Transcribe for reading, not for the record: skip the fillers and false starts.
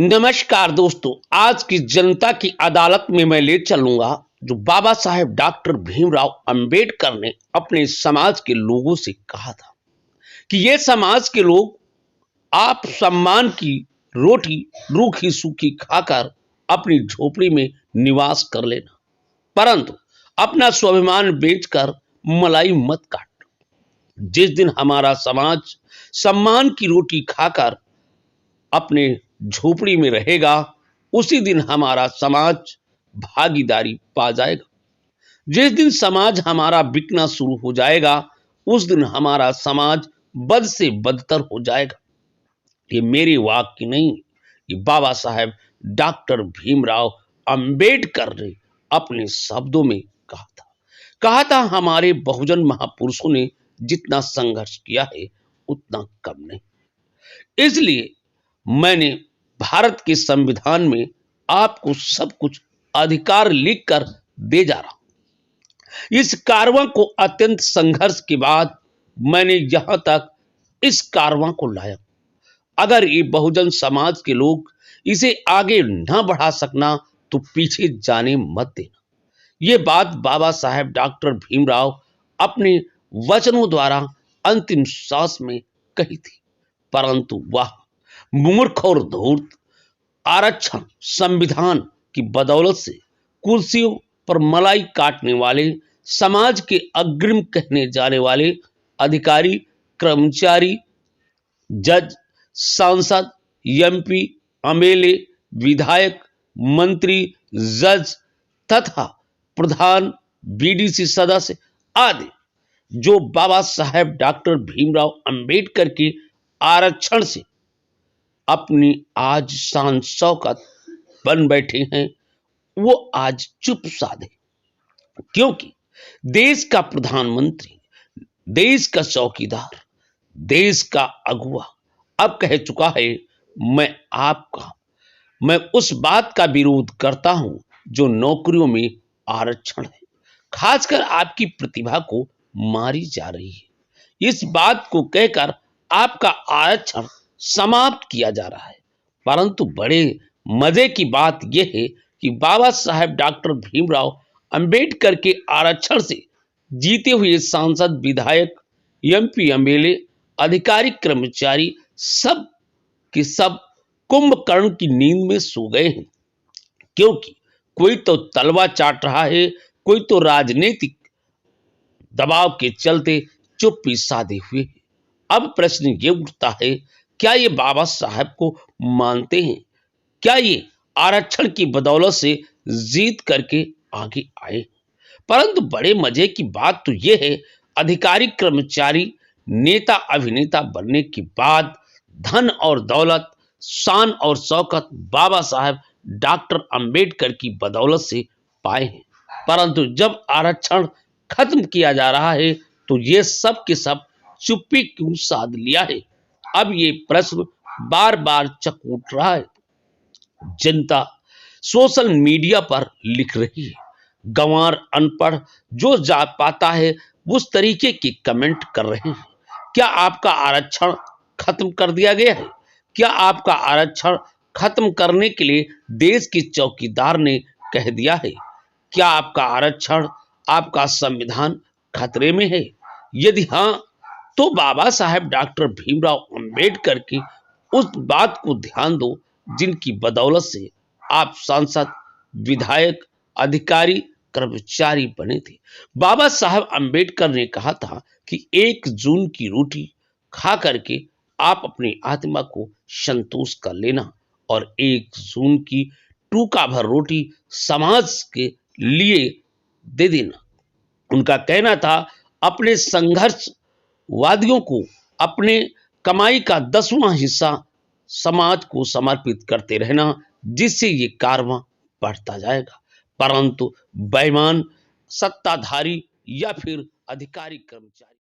नमस्कार दोस्तों, आज की जनता की अदालत में मैं ले चलूंगा जो बाबा साहेब डॉक्टर भीमराव अंबेडकर ने अपने समाज के लोगों से कहा था कि ये समाज के लोग आप सम्मान की रोटी रूखी सूखी खाकर अपनी झोपड़ी में निवास कर लेना, परंतु अपना स्वाभिमान बेचकर मलाई मत काट। जिस दिन हमारा समाज सम्मान की रोटी खाकर अपने झोपड़ी में रहेगा, उसी दिन हमारा समाज भागीदारी पा जाएगा। जिस दिन समाज हमारा बिकना शुरू हो जाएगा, उस दिन हमारा समाज बद से बदतर हो जाएगा। ये मेरे वाक्य नहीं, ये बाबा साहेब डॉक्टर भीमराव अंबेडकर ने अपने शब्दों में कहा था हमारे बहुजन महापुरुषों ने जितना संघर्ष किया है उतना कम नहीं। इसलिए मैंने भारत के संविधान में आपको सब कुछ अधिकार लिखकर दे जा रहा हूं। इस कारवां को अत्यंत संघर्ष के बाद मैंने यहां तक इस कारवां को लाया। अगर ये बहुजन समाज के लोग इसे आगे ना बढ़ा सकना तो पीछे जाने मत देना। ये बात बाबा साहेब डॉक्टर भीमराव अपने वचनों द्वारा अंतिम सांस में कही थी, परंतु वह मूर्ख और धूर्त आरक्षण संविधान की बदौलत से कुर्सियों पर मलाई काटने वाले, समाज के अग्रिम कहने जाने वाले अधिकारी, कर्मचारी, जज, सांसद, एमपी, एमएलए, विधायक, मंत्री, जज तथा प्रधान, बीडीसी सदस्य आदि जो बाबा साहेब डॉक्टर भीमराव अंबेडकर के आरक्षण से अपनी आज शान शौकत बन बैठे हैं, वो आज चुप साधे, क्योंकि देश का प्रधानमंत्री, देश का चौकीदार, देश का अगुवा अब कह चुका है मैं उस बात का विरोध करता हूं जो नौकरियों में आरक्षण है, खासकर आपकी प्रतिभा को मारी जा रही है। इस बात को कहकर आपका आरक्षण समाप्त किया जा रहा है, परंतु बड़े मजे की बात यह है कि बाबा साहेब डॉक्टर भीमराव अंबेडकर के आरक्षण से जीते हुए सांसद, विधायक, एमपी, एमएलए, अधिकारी, कर्मचारी सब के सब कुंभकर्ण की नींद में सो गए हैं, क्योंकि कोई तो तलवा चाट रहा है, कोई तो राजनीतिक दबाव के चलते चुप्पी साधे हुए है। अब प्रश्न ये उठता है, क्या ये बाबा साहब को मानते हैं? क्या ये आरक्षण की बदौलत से जीत करके आगे आए? परंतु बड़े मजे की बात तो यह है, अधिकारी, कर्मचारी, नेता, अभिनेता बनने के बाद धन और दौलत, शान और शौकत बाबा साहब डॉक्टर अंबेडकर की बदौलत से पाए हैं, परंतु जब आरक्षण खत्म किया जा रहा है तो ये सब के सब चुप्पी क्यों साध लिया है? अब ये प्रश्न बार बार चक उठ रहा है। जनता सोशल मीडिया पर लिख रही है, गंवार, अनपढ़ जो जा पाता है उस तरीके के कमेंट कर रहे हैं। क्या आपका आरक्षण खत्म कर दिया गया है? क्या आपका आरक्षण खत्म करने के लिए देश के चौकीदार ने कह दिया है? क्या आपका आरक्षण, आपका संविधान खतरे में है? यदि हां, तो बाबा साहेब डॉक्टर भीमराव अंबेडकर की उस बात को ध्यान दो जिनकी बदौलत से आप सांसद, विधायक, अधिकारी, कर्मचारी बने थे। बाबा साहब अंबेडकर ने कहा था कि 1 जून की रोटी खा करके आप अपनी आत्मा को संतोष कर लेना और 1 जून की टूका भर रोटी समाज के लिए दे देना। उनका कहना था अपने संघर्षवादियों को अपने कमाई का 10वां हिस्सा समाज को समर्पित करते रहना, जिससे ये कारवां बढ़ता जाएगा। परंतु बेईमान, सत्ताधारी या फिर अधिकारी, कर्मचारी